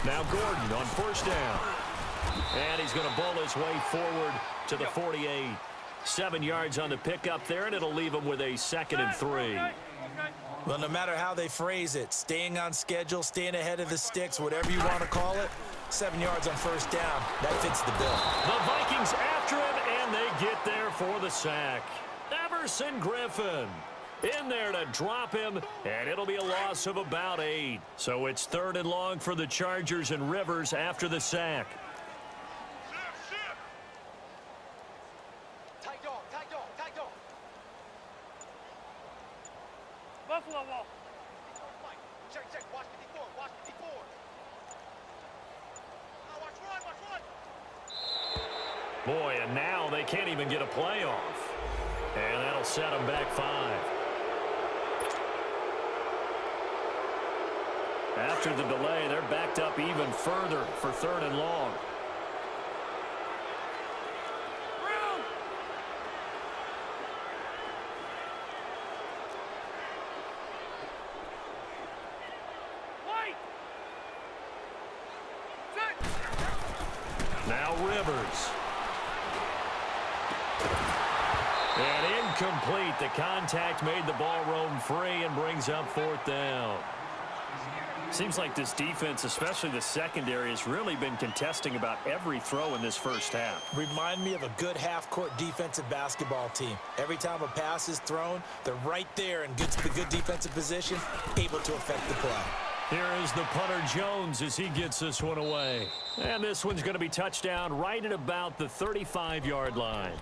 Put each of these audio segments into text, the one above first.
Now Gordon on first down. And he's going to bowl his way forward to the 48. 7 yards on the pickup there, and it'll leave him with a 2nd and 3. Well, no matter how they phrase it, staying on schedule, staying ahead of the sticks, whatever you want to call it, 7 yards on first down, that fits the bill. The Vikings after him, and they get there for the sack. Everson Griffin in there to drop him, and it'll be a loss of about 8. So it's 3rd and long for the Chargers, and Rivers after the sack. Buffalo wall. Check, watch 54, watch 54. Watch run. Boy, and now they can't even get a play off. And that'll set them back 5. After the delay, they're backed up even further for 3rd and long. Now Rivers. And incomplete. The contact made the ball roam free and brings up 4th down. Seems like this defense, especially the secondary, has really been contesting about every throw in this first half. Remind me of a good half-court defensive basketball team. Every time a pass is thrown, they're right there and gets the good defensive position, able to affect the play. Here is the punter Jones as he gets this one away. And this one's going to be touchdown right at about the 35-yard line.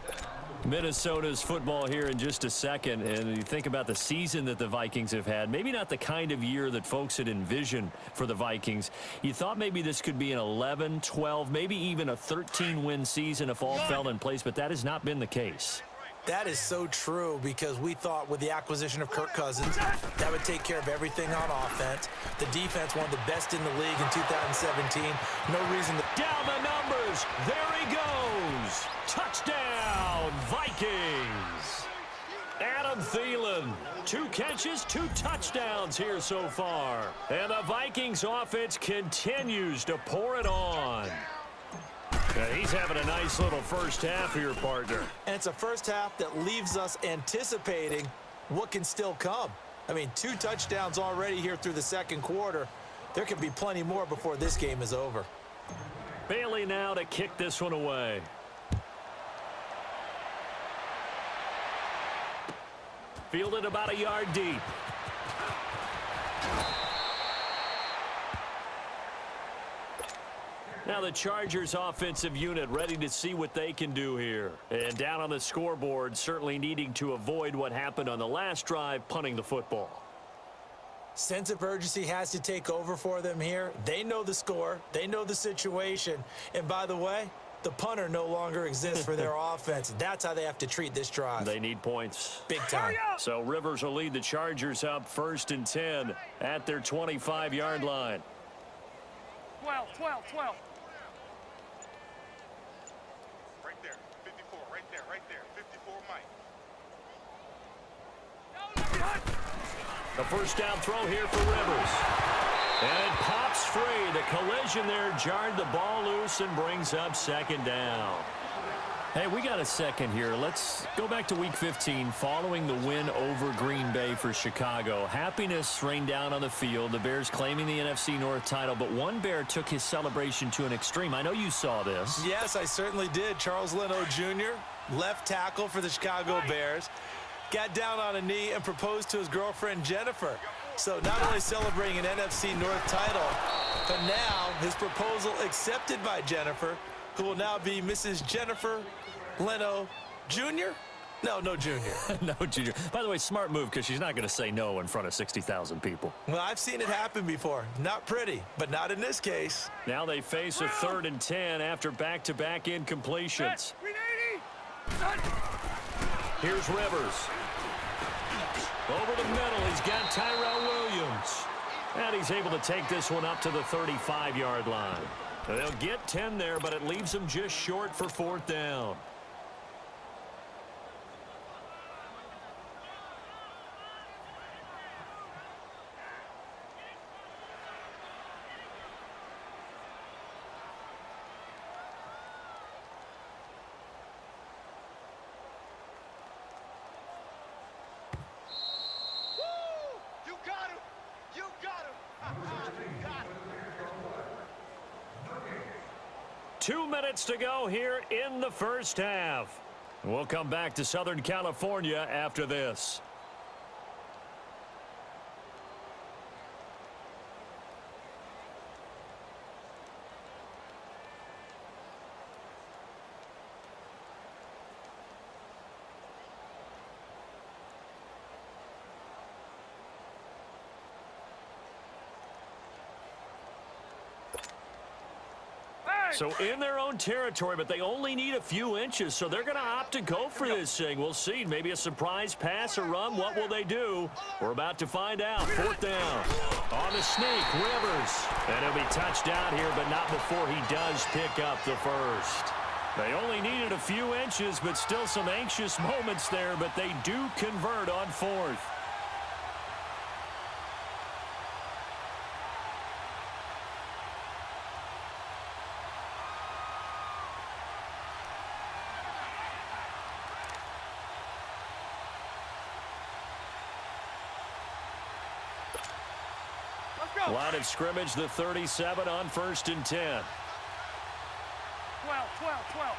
Minnesota's football here in just a second, and you think about the season that the Vikings have had. Maybe not the kind of year that folks had envisioned for the Vikings. You thought maybe this could be an 11, 12, maybe even a 13-win season if all fell in place, but that has not been the case. That is so true because we thought with the acquisition of Kirk Cousins, that would take care of everything on offense. The defense, one of the best in the league in 2017. No reason to... Down the numbers. There he goes. Touchdown, Vikings. Adam Thielen. 2 catches, 2 touchdowns here so far. And the Vikings offense continues to pour it on. And he's having a nice little first half here, partner. And it's a first half that leaves us anticipating what can still come. I mean, 2 touchdowns already here through the second quarter. There could be plenty more before this game is over. Bailey now to kick this one away. Fielded about a yard deep. Now the Chargers offensive unit ready to see what they can do here. And down on the scoreboard, certainly needing to avoid what happened on the last drive, punting the football. Sense of urgency has to take over for them here. They know the score. They know the situation. And by the way, the punter no longer exists for their offense. That's how they have to treat this drive. They need points. Big time. So Rivers will lead the Chargers up 1st and 10 at their 25-yard line. 12. Right there. 54, Mike. The first down throw here for Rivers. And it pops free. The collision there jarred the ball loose and brings up 2nd down. Hey, we got a second here. Let's go back to Week 15 following the win over Green Bay for Chicago. Happiness rained down on the field. The Bears claiming the NFC North title, but one Bear took his celebration to an extreme. I know you saw this. Yes, I certainly did. Charles Leno Jr., left tackle for the Chicago Bears, got down on a knee and proposed to his girlfriend Jennifer. So not only celebrating an NFC North title, but now his proposal accepted by Jennifer, who will now be Mrs. Jennifer Leno Jr.? No Junior. No Junior. By the way, smart move because she's not going to say no in front of 60,000 people. Well, I've seen it happen before. Not pretty, but not in this case. Now they face a 3rd and 10 after back-to-back incompletions. Here's Rivers. Over the middle, he's got Tyrell Williams. And he's able to take this one up to the 35-yard line. They'll get 10 there, but it leaves them just short for 4th down. 2 minutes to go here in the first half. We'll come back to Southern California after this. So in their own territory, but they only need a few inches, so they're going to opt to go for this thing. We'll see. Maybe a surprise pass or run. What will they do? We're about to find out. 4th down. On the sneak, Rivers. And he'll be touched down here, but not before he does pick up the first. They only needed a few inches, but still some anxious moments there, but they do convert on 4th. Line of scrimmage, the 37 on 1st and 10. 12, 12.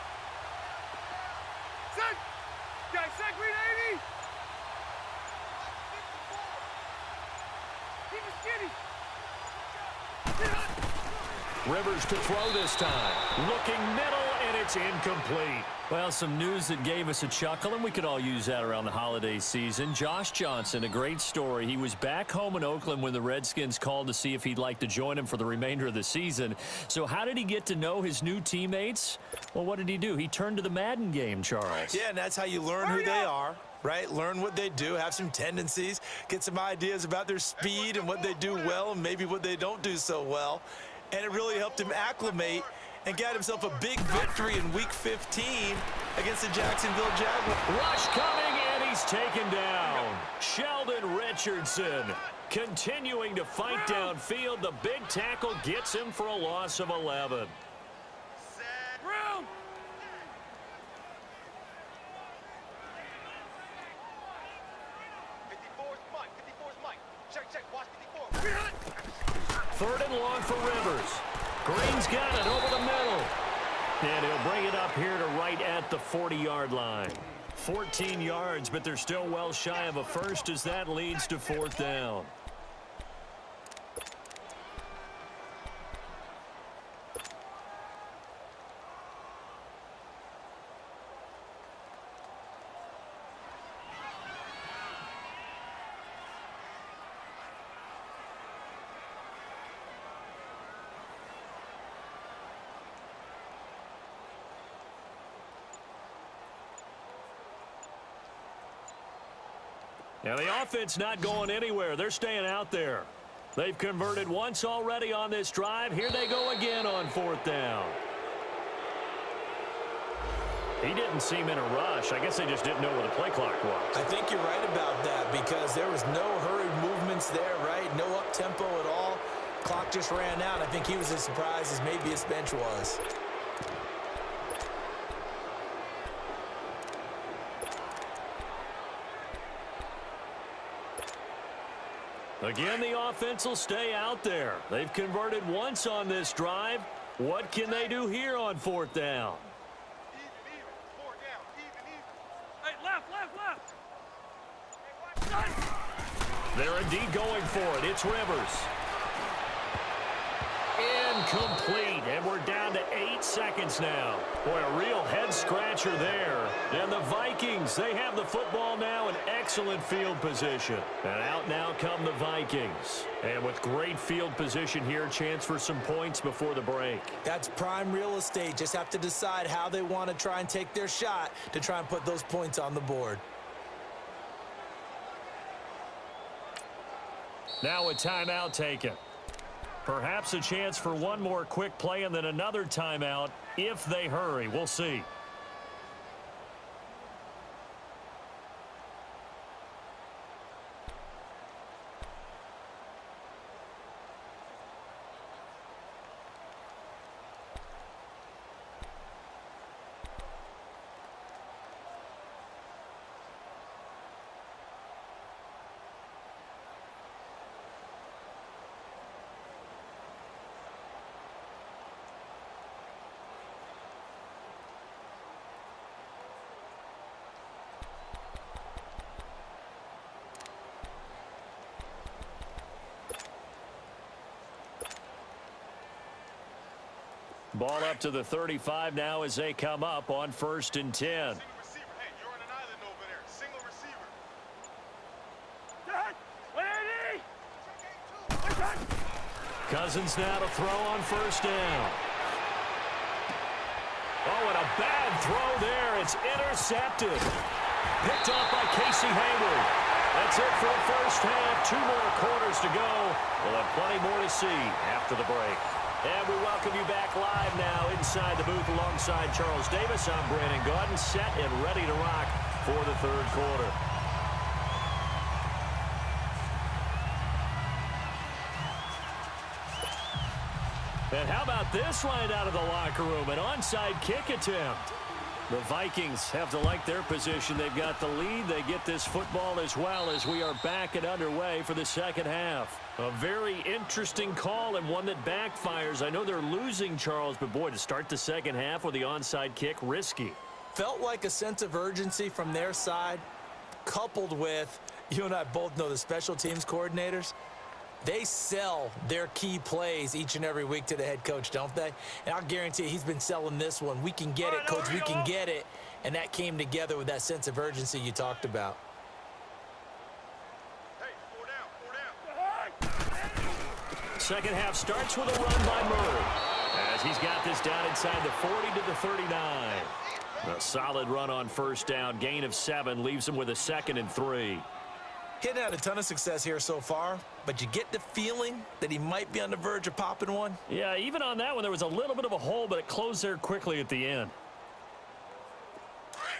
Set! Guys, set, green 80! Keep it skinny! Rivers to throw this time. Looking middle, and it's incomplete. Well, some news that gave us a chuckle, and we could all use that around the holiday season. Josh Johnson, a great story. He was back home in Oakland when the Redskins called to see if he'd like to join him for the remainder of the season. So how did he get to know his new teammates? Well, what did he do? He turned to the Madden game, Charles. Yeah, and that's how you learn who they are, right? Learn what they do, have some tendencies, get some ideas about their speed and what they do well and maybe what they don't do so well. And it really helped him acclimate and got himself a big victory in Week 15 against the Jacksonville Jaguars. Rush coming, and he's taken down. Sheldon Richardson continuing to fight downfield. The big tackle gets him for a loss of 11. Room! Check, watch 54. 3rd and long for Rivers. Green's got it over the middle. And he'll bring it up here to right at the 40-yard line. 14 yards, but they're still well shy of a first as that leads to 4th down. Now, the offense not going anywhere. They're staying out there. They've converted once already on this drive. Here they go again on 4th down. He didn't seem in a rush. I guess they just didn't know where the play clock was. I think you're right about that because there was no hurried movements there, right? No up-tempo at all. Clock just ran out. I think he was as surprised as maybe his bench was. Again, the offense will stay out there. They've converted once on this drive. What can they do here on 4th down? Even. 4 down. Even. Hey, left! They're indeed going for it. It's Rivers. Incomplete, and we're down to 8 seconds now. Boy, a real head-scratcher there. And the Vikings, they have the football now in excellent field position. And out now come the Vikings. And with great field position here, chance for some points before the break. That's prime real estate. Just have to decide how they want to try and take their shot to try and put those points on the board. Now a timeout taken. Perhaps a chance for one more quick play and then another timeout if they hurry. We'll see. Ball up to the 35 now as they come up on 1st and 10. Single receiver. Hey, you're on an island over there. Single receiver. Dad, 180. Cousins now to throw on 1st down. Oh, and a bad throw there. It's intercepted. Picked off by Casey Hayward. That's it for the first half. 2 more quarters to go. We'll have plenty more to see after the break. And we welcome you back live now inside the booth alongside Charles Davis. I'm Brandon Gaudin, set and ready to rock for the 3rd quarter. And how about this line out of the locker room? An onside kick attempt. The Vikings have to like their position. They've got the lead. They get this football as well as we are back and underway for the 2nd half. A very interesting call and one that backfires. I know they're losing, Charles, but boy, to start the 2nd half with the onside kick, risky. Felt like a sense of urgency from their side, coupled with, you and I both know the special teams coordinators. They sell their key plays each and every week to the head coach, don't they? And I'll guarantee you he's been selling this one. We can get it, coach, we can get it. And that came together with that sense of urgency you talked about. Hey, 4 down. 2nd half starts with a run by Murray as he's got this down inside the 40 to the 39. A solid run on 1st down, gain of 7, leaves him with a 2nd and 3. Hitting had a ton of success here so far, but you get the feeling that he might be on the verge of popping one. Yeah, even on that one, there was a little bit of a hole, but it closed there quickly at the end. Hey.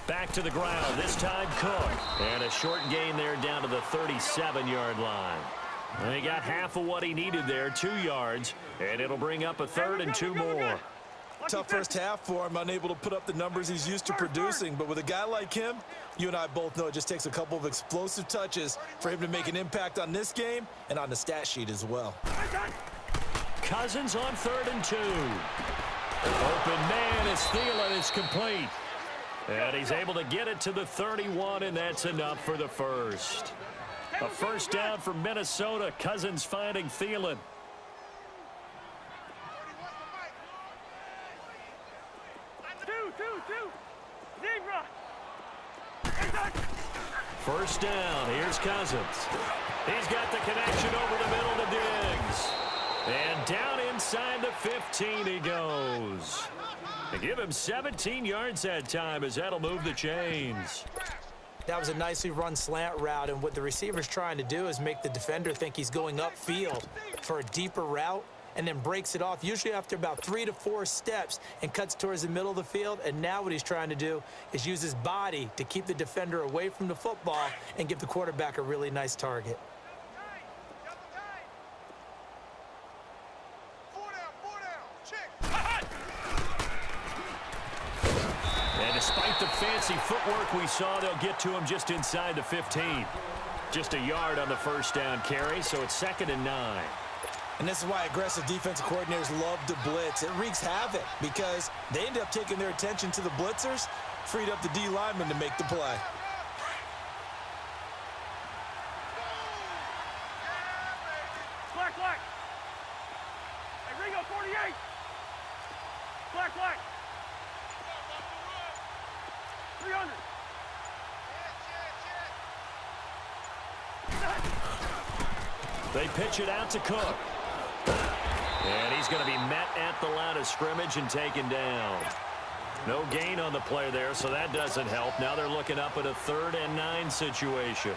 Back to the ground, this time Cook. And a short gain there down to the 37-yard line. And he got half of what he needed there, 2 yards, and it'll bring up a 3rd and 2 more. Tough first half for him, unable to put up the numbers he's used to producing. But with a guy like him, you and I both know it just takes a couple of explosive touches for him to make an impact on this game and on the stat sheet as well. Cousins on 3rd and 2. Open man is Thielen. It's complete. And he's able to get it to the 31, and that's enough for the first. A 1st down for Minnesota. Cousins finding Thielen. Two. Zebra. 1st down. Here's Cousins. He's got the connection over the middle to Diggs. And down inside the 15 he goes. They give him 17 yards that time as that'll move the chains. That was a nicely run slant route, and what the receiver's trying to do is make the defender think he's going upfield for a deeper route and then breaks it off, usually after about 3 to 4 steps, and cuts towards the middle of the field. And now what he's trying to do is use his body to keep the defender away from the football and give the quarterback a really nice target. 4 down. Check. And despite the fancy footwork we saw, they'll get to him just inside the 15. Just a yard on the 1st down carry, so it's 2nd and 9. And this is why aggressive defensive coordinators love to blitz. It wreaks havoc because they end up taking their attention to the blitzers, freed up the D lineman to make the play. Black. Hey, Ringo, 48. Black. 300. They pitch it out to Cook. And he's going to be met at the line of scrimmage and taken down. No gain on the play there, so that doesn't help. Now they're looking up at a 3rd and 9 situation.